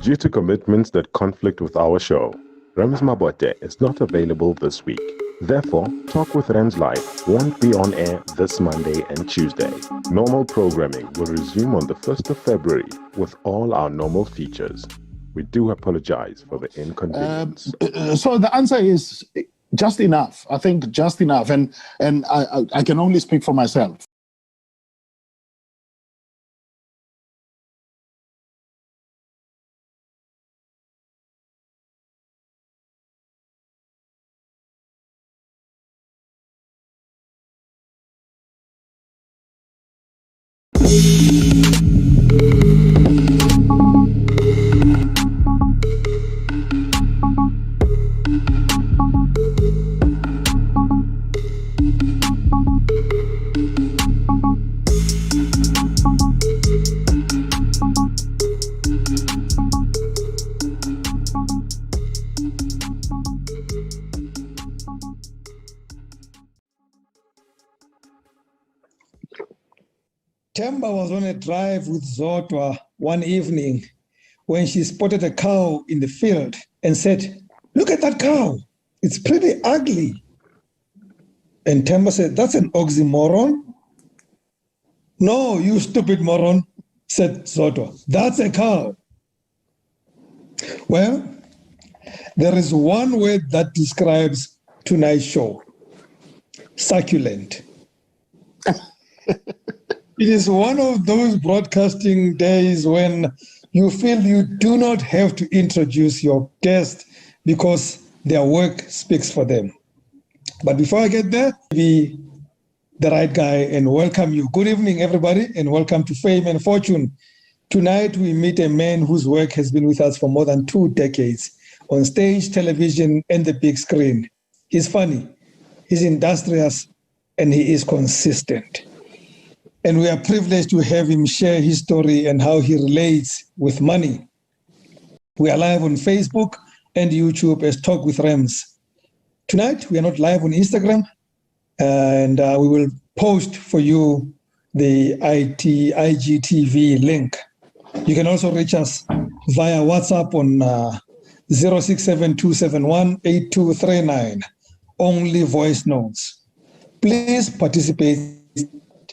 Due to commitments that conflict with our show, Rems Mabote is not available this week. Therefore, Talk with Rems Live won't be on air this Monday and Tuesday. Normal programming will resume on the 1st of February with all our normal features. We do apologize for the inconvenience. So the answer is just enough. I think just enough. And I can only speak for myself. Temba was on a drive with Zodwa one evening when she spotted a cow in the field and said, "Look at that cow, it's pretty ugly." And Temba said, "That's an oxymoron." "No, you stupid moron," said Zodwa, "that's a cow." Well, there is one word that describes tonight's show: succulent. It is one of those broadcasting days when you feel you do not have to introduce your guest because their work speaks for them. But before I get there, be the right guy and welcome you. Good evening, everybody, and welcome to Fame and Fortune. Tonight, we meet a man whose work has been with us for more than 2 decades on stage, television, and the big screen. He's funny, he's industrious, and he is consistent. And we are privileged to have him share his story and how he relates with money. We are live on Facebook and YouTube as Talk with Rems. Tonight, we are not live on Instagram, and we will post for you the IGTV link. You can also reach us via WhatsApp on 0672718239, only voice notes. Please participate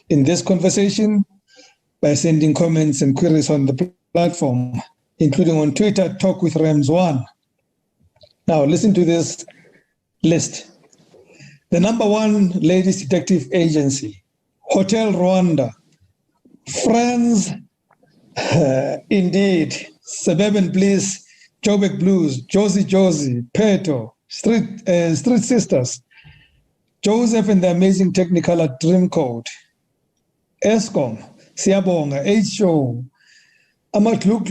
in this conversation by sending comments and queries on the platform, including on Twitter, Talk with Rems1. Now, listen to this list. The #1 ladies detective agency, Hotel Rwanda, Friends, Indeed, Suburban Bliss, Joburg Blues, Josie, Peto, Street Sisters, Joseph and the Amazing Technicolor Dreamcode, Eskom, Siyabonga, H-Show, Amatluk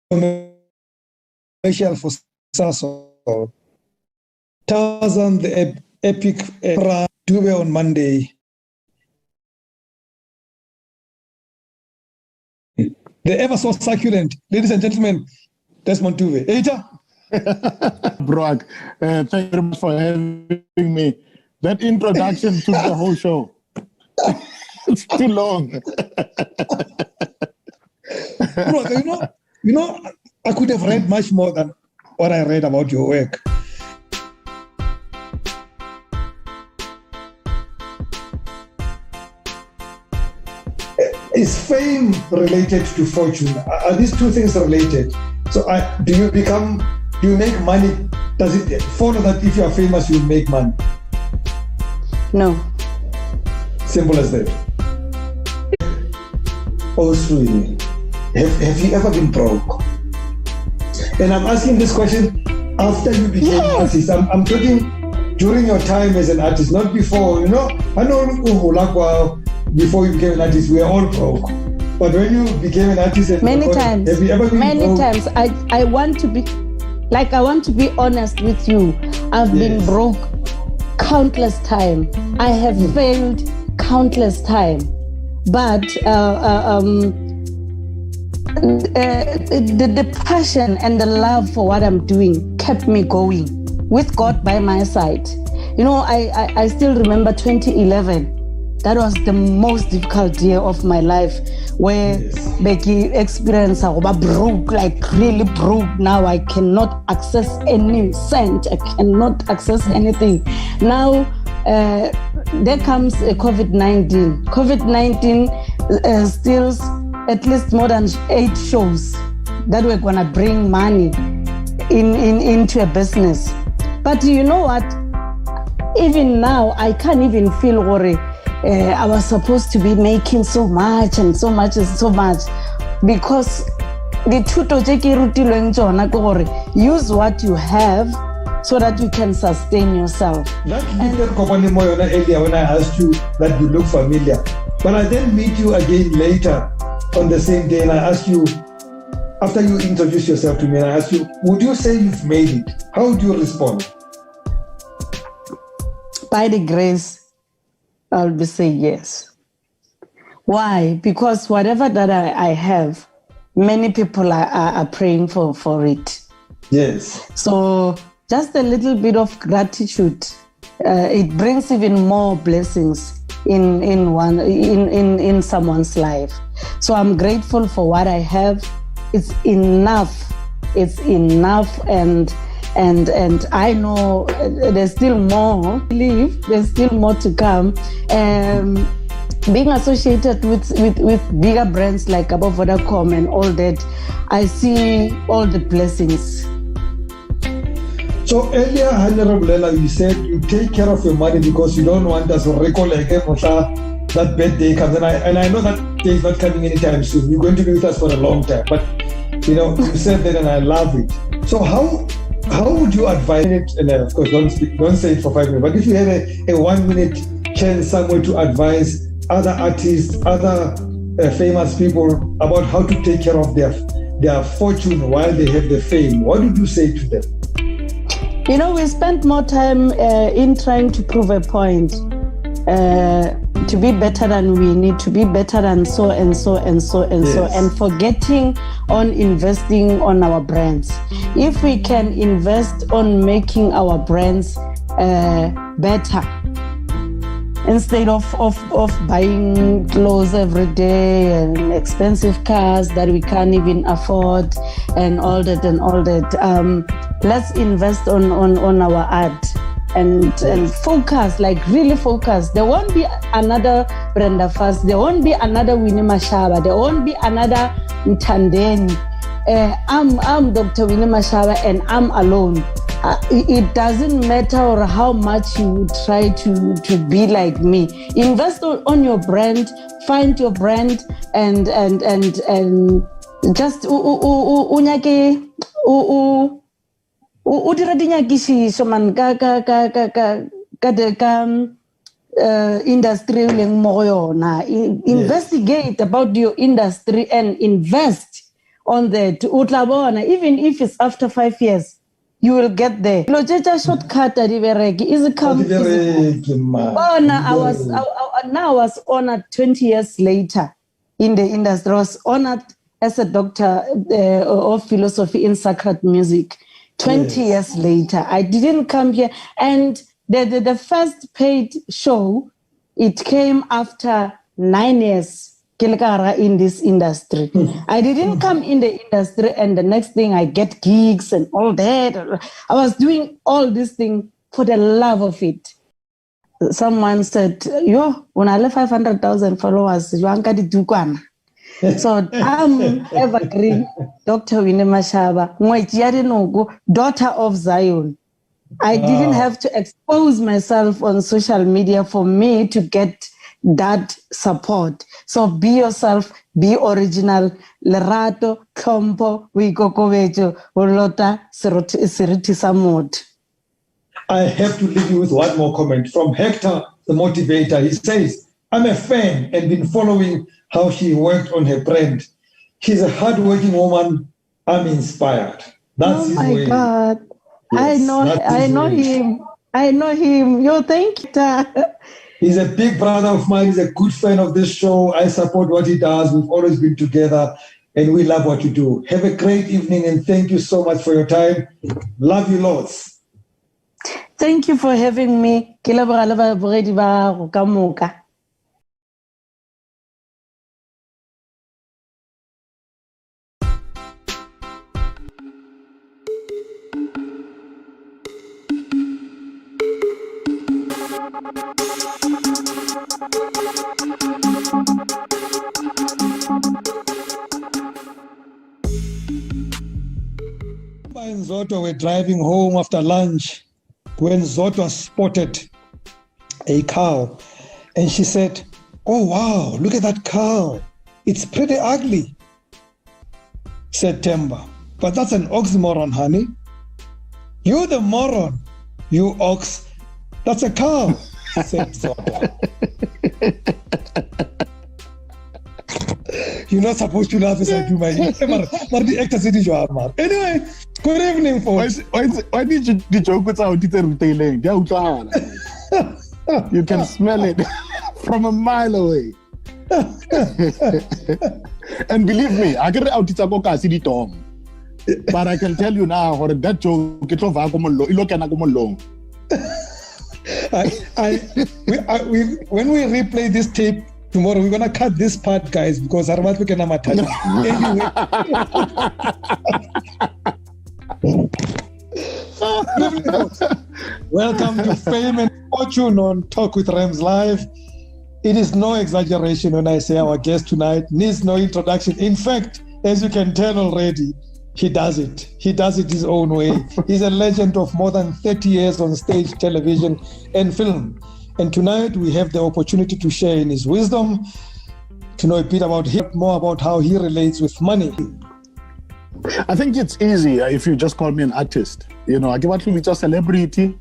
Commercial for Sasso, Tarzan the Epic Dube on Monday. The ever so succulent, ladies and gentlemen, Desmond Tuve. Eita? Brock, thank you very much for having me. That introduction took the whole show. It's too long. Brock, you know, I could have read much more than what I read about your work. Is fame related to fortune? Are these two things related? So do you make money? Does it follow that if you are famous, you make money? No. Simple as that. Oh, sweetie. Have you ever been broke? And I'm asking this question after you became an artist. I'm talking during your time as an artist, not before. You know, I know before you became an artist, we were all broke. But when you became an artist, many times, have you ever been many broke? times, I want to be honest with you. I've been broke countless time. I have failed countless time. But the passion and the love for what I'm doing kept me going with God by my side. You know, I still remember 2011. That was the most difficult year of my life, where Becky experienced I was broke, like really broke. Now I cannot access any cent. I cannot access anything. Now there comes COVID-19. COVID-19 steals at least more than 8 shows that were gonna bring money into a business. But you know what? Even now, I can't even feel worried. I was supposed to be making so much and so much and so much, because the tuto use what you have so that you can sustain yourself. That little company earlier when I asked you that you look familiar, but I then meet you again later on the same day and I ask you, after you introduce yourself to me, and I ask you, would you say you've made it? How would you respond? By the grace, I'll be saying yes. Why? Because whatever that I have, many people are praying for it. Yes. So just a little bit of gratitude, it brings even more blessings in someone's life. So I'm grateful for what I have. It's enough. It's enough, and I know there's still more. I believe there's still more to come. Being associated with bigger brands like Above Vodacom and all that, I see all the blessings. So earlier, Honorable, you said you take care of your money because you don't want us to recollect that birthday comes. And I know that day is not coming anytime soon. You're going to be with us for a long time. But, you said that and I love it. So how would you advise it? And of course, don't say it for 5 minutes. But if you had a 1 minute chance somewhere to advise other artists, other famous people about how to take care of their fortune while they have the fame, what would you say to them? We spent more time in trying to prove a point, to be better than we need, to be better than so and so and so and so, and forgetting on investing on our brands. If we can invest on making our brands better, instead of buying clothes every day and expensive cars that we can't even afford and all that, let's invest on our art and focus, like really focus. There won't be another Brenda Fassie, there won't be another Winnie Mashaba, there won't be another Mthandeni. I'm Dr. Winnie Mashaba and I'm alone. It doesn't matter how much you try to be like me. Invest on your brand, find your brand, and just industry investigate about your industry and invest on that. Even if it's after 5 years, you will get there. Shortcut is I was honored 20 years later in the industry. I was honored as a doctor of philosophy in sacred music. 20 years later, I didn't come here, and the first paid show, it came after 9 years in this industry. I didn't come in the industry and the next thing I get gigs and all that. I was doing all this thing for the love of it. Someone said, when I left 500,000 followers, you ain't got to do one. So I'm evergreen, Dr. Winnie Mashaba, daughter of Zion. I didn't have to expose myself on social media for me to get that support. So be yourself, be original. Lerato, Kompo, Wikokovejo, Olota, Siriti Samot. I have to leave you with one more comment from Hector, the motivator. He says, I'm a fan and been following how she worked on her brand. She's a hardworking woman. I'm inspired. That's his way. Oh my God. Yes, I know him. I know him. Thank you. He's a big brother of mine. He's a good fan of this show. I support what he does. We've always been together and we love what you do. Have a great evening and thank you so much for your time. Love you lots. Thank you for having me. and Zodwa were driving home after lunch when Zodwa spotted a cow, and she said, "Oh wow, look at that cow. It's pretty ugly," said Temba. "But that's an oxymoron, honey. You're the moron, you ox. That's a cow," said Zodwa. You're not supposed to laugh as I do, my but the actor said you are mad. Anyway, good evening, folks. Why did you the joke without it retailing? You can smell it from a mile away. And believe me, I get out it's a Tom. But I can tell you now, for that joke, it's over. When we replay this tape tomorrow, we're gonna cut this part, guys, because Armat we can anyway. Welcome to Fame and Fortune on Talk with Rams Live. It is no exaggeration when I say our guest tonight needs no introduction. In fact, as you can tell already, he does it. He does it his own way. He's a legend of more than 30 years on stage, television, and film. And tonight we have the opportunity to share in his wisdom, to know a bit about him, more about how he relates with money. I think it's easy if you just call me an artist. You know, I give out a celebrity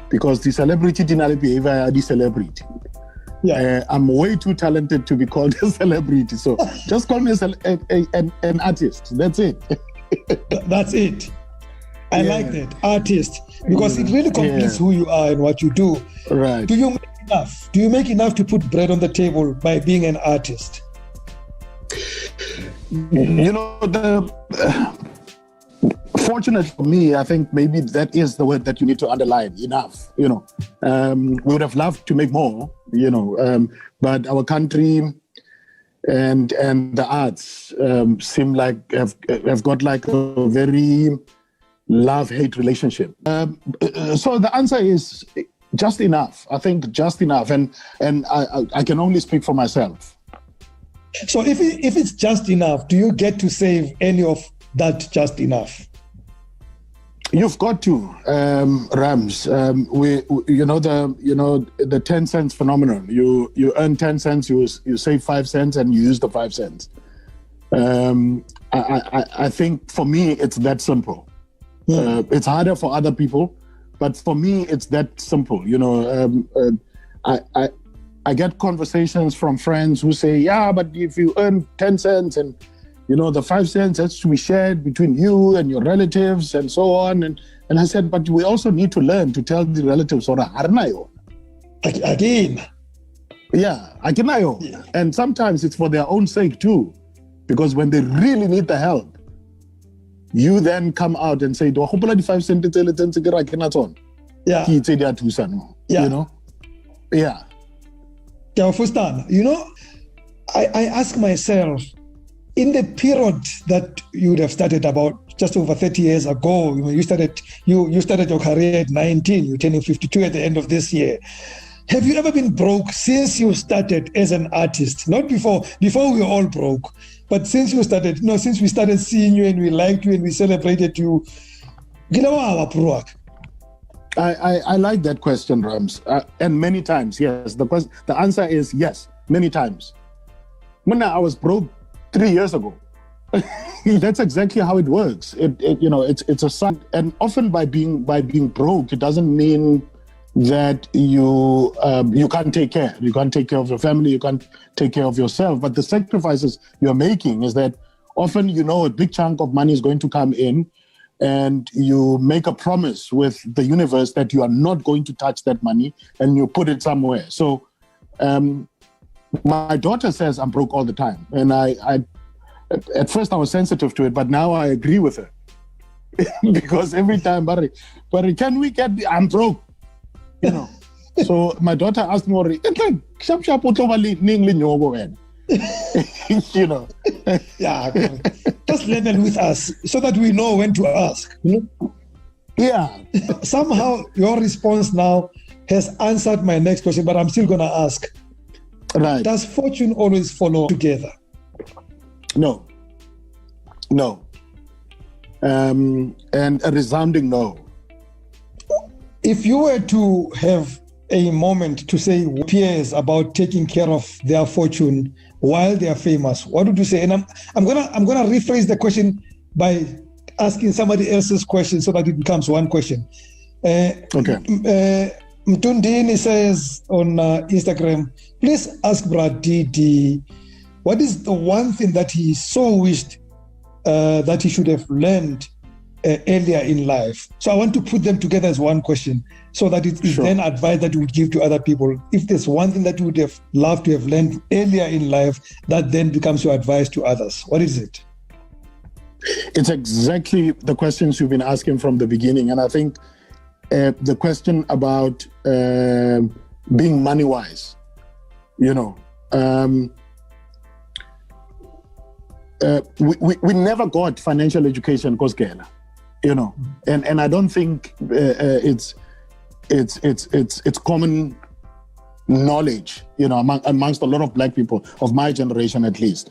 because the celebrity didn't behave as the celebrity. Yeah, I'm way too talented to be called a celebrity. So just call me an artist. That's it. That's it. I like that, artist, because it really completes who you are and what you do. Right. Do you make enough? Do you make enough to put bread on the table by being an artist? You know, fortunately for me, I think maybe that is the word that you need to underline, enough. You know, we would have loved to make more, you know, but our country and the arts seem like have got like a very love-hate relationship. So the answer is just enough. I think just enough, and I can only speak for myself. So if it's just enough, do you get to save any of that just enough? You've got to, Rams. The 10 cents phenomenon. You earn 10 cents, you save 5 cents, and you use the 5 cents. I think for me it's that simple. It's harder for other people, but for me it's that simple. You know, I get conversations from friends who say, "Yeah, but if you earn 10 cents and you know the 5 cents has to be shared between you and your relatives and so on," and I said, "But we also need to learn to tell the relatives, ora harnayo." Again. Yeah, aginayo. Yeah. And sometimes it's for their own sake too, because when they really need the help, you then come out and say, "Do I 5 cents Yeah. You know? Yeah. You know, I ask myself, in the period that you would have started about just over 30 years ago, you started your career at 19, you're turning 52 at the end of this year. Have you ever been broke since you started as an artist? Not before we were all broke, but since you started, since we started seeing you and we liked you and we celebrated you. I like that question, Rams. And many times, yes. The answer is yes, many times. When I was broke 3 years ago. That's exactly how it works. It's a sign. And often by being broke, it doesn't mean that you can't take care. You can't take care of your family. You can't take care of yourself. But the sacrifices you're making is that often, a big chunk of money is going to come in, and you make a promise with the universe that you are not going to touch that money, and you put it somewhere. So my daughter says I'm broke all the time. And I at first I was sensitive to it, but now I agree with her. Because every time, Barry, can we get I'm broke? So my daughter asked me, Yeah, just level with us so that we know when to ask. Yeah. Somehow your response now has answered my next question, but I'm still going to ask. Right. Does fortune always follow together? No. No. And a resounding no. If you were to have a moment to say peers about taking care of their fortune while they are famous, what would you say? And I'm gonna rephrase the question by asking somebody else's question so that it becomes one question. Okay. Mtundini says on Instagram, please ask Brad Didi, what is the one thing that he so wished that he should have learned earlier in life? So I want to put them together as one question so that it is then advice that you would give to other people. If there's one thing that you would have loved to have learned earlier in life, that then becomes your advice to others. What is it? It's exactly the questions you've been asking from the beginning. And I think the question about being money-wise, we never got financial education, Koskela, and I don't think it's common knowledge, amongst a lot of Black people of my generation, at least.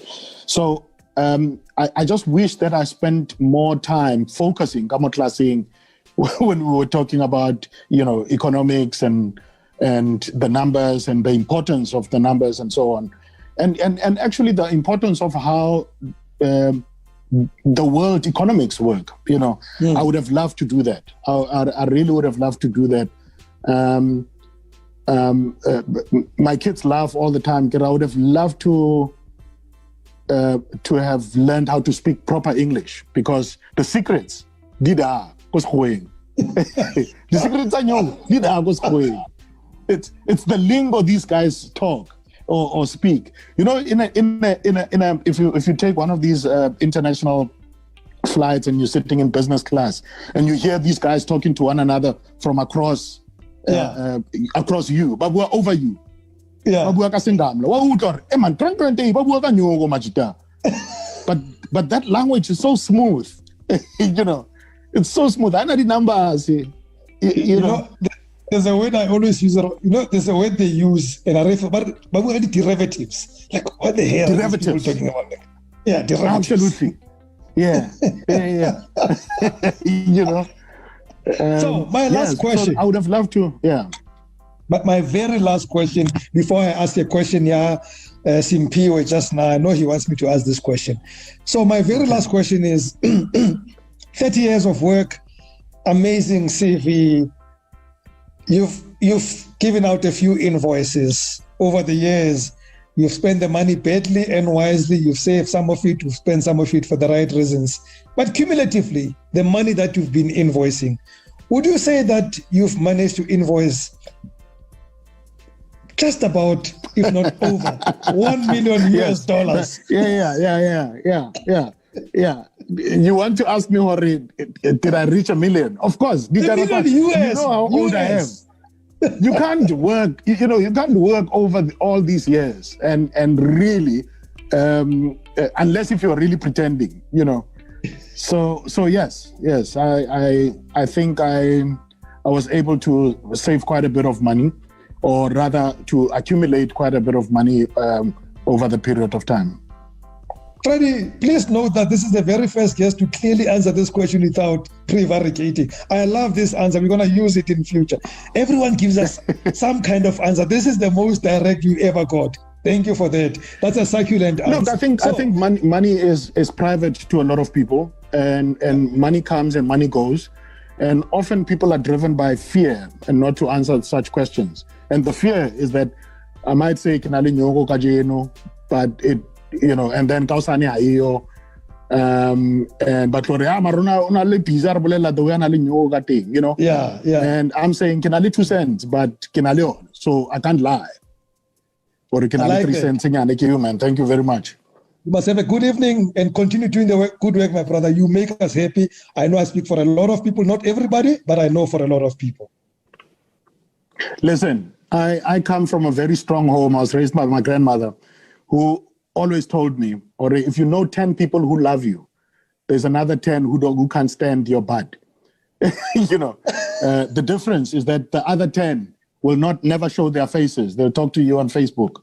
So I just wish that I spent more time focusing, classing, when we were talking about, economics and the numbers and the importance of the numbers and so on. And actually the importance of how the world economics work, I would have loved to do that. I really would have loved to do that. My kids laugh all the time because I would have loved to have learned how to speak proper English, because the secrets did was going. The secrets I know did was going. It's the lingo these guys talk or speak. If you take one of these international flights and you're sitting in business class and you hear these guys talking to one another from across you, but we're over you. Yeah. But that language is so smooth. It's so smooth. I know the numbers. There's a word I always use. There's a word they use, and I refer, but we have derivatives. Like, what the hell derivatives. Are people talking about? Yeah, derivatives. Absolutely. Yeah. So my last question. So I would have loved to. Yeah. But my very last question, before I ask a question, Simpiwe just now, I know he wants me to ask this question. So my very last question is, 30 years of work, amazing CV. You've given out a few invoices over the years. You've spent the money badly and wisely. You've saved some of it. You've spent some of it for the right reasons. But cumulatively, the money that you've been invoicing, would you say that you've managed to invoice just about, if not over, $1 million US dollars? Yeah. You want to ask me, did I reach $1 million? Of course. $1 million US. You know how old I am. You can't work. You can't work over all these years and really, unless if you're really pretending. So yes. I think I was able to save quite a bit of money, or rather to accumulate quite a bit of money over the period of time. Freddie, please note that this is the very first guest to clearly answer this question without prevaricating. I love this answer. We're going to use it in future. Everyone gives us some kind of answer. This is the most direct you ever got. Thank you for that. That's a succulent answer. Look, I think money is private to a lot of people, and money comes and money goes. And often people are driven by fear and not to answer such questions. And the fear is that I might say, but it, and then kausani haiyo, but and I'm saying kinali 2 cents, but kinali, so I can't lie. Or kinali like 3 cents, man. Thank you very much. You must have a good evening and continue doing the good work, my brother. You make us happy. I know I speak for a lot of people, not everybody, but I know for a lot of people. Listen, I come from a very strong home. I was raised by my grandmother, who always told me, or if you know 10 people who love you, there's another 10 who can't stand your butt. The difference is that the other 10 will not never show their faces. They'll talk to you on Facebook.